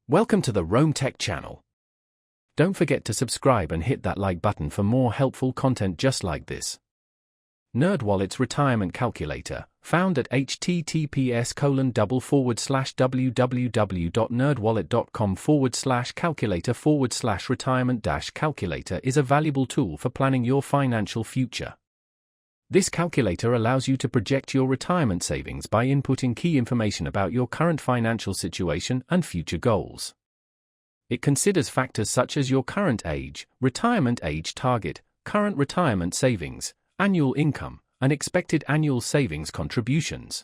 Welcome to the Rome Tech channel. Don't forget to subscribe and hit that like button for more helpful content just like this. NerdWallet's retirement calculator, found at https://www.nerdwallet.com/calculator/retirement-calculator is a valuable tool for planning your financial future. This calculator allows you to project your retirement savings by inputting key information about your current financial situation and future goals. It considers factors such as your current age, retirement age target, current retirement savings, annual income, and expected annual savings contributions.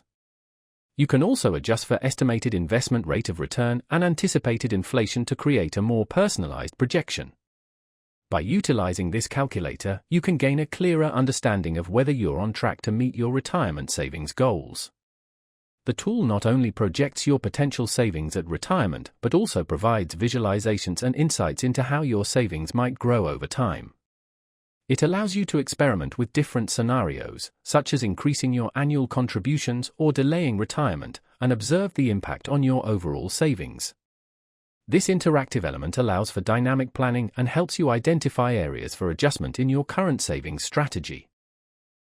You can also adjust for estimated investment rate of return and anticipated inflation to create a more personalized projection. By utilizing this calculator, you can gain a clearer understanding of whether you're on track to meet your retirement savings goals. The tool not only projects your potential savings at retirement but also provides visualizations and insights into how your savings might grow over time. It allows you to experiment with different scenarios, such as increasing your annual contributions or delaying retirement, and observe the impact on your overall savings. This interactive element allows for dynamic planning and helps you identify areas for adjustment in your current savings strategy.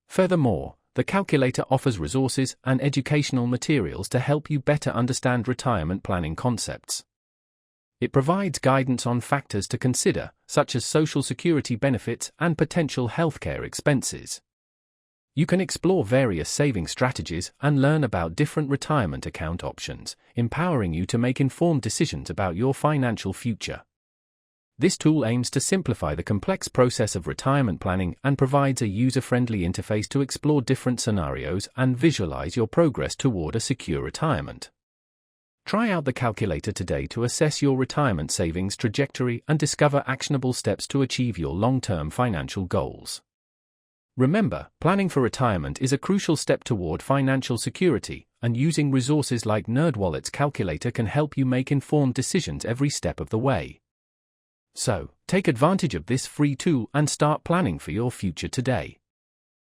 Furthermore, the calculator offers resources and educational materials to help you better understand retirement planning concepts. It provides guidance on factors to consider, such as Social Security benefits and potential healthcare expenses. You can explore various saving strategies and learn about different retirement account options, empowering you to make informed decisions about your financial future. This tool aims to simplify the complex process of retirement planning and provides a user-friendly interface to explore different scenarios and visualize your progress toward a secure retirement. Try out the calculator today to assess your retirement savings trajectory and discover actionable steps to achieve your long-term financial goals. Remember, planning for retirement is a crucial step toward financial security, and using resources like NerdWallet's calculator can help you make informed decisions every step of the way. So, take advantage of this free tool and start planning for your future today.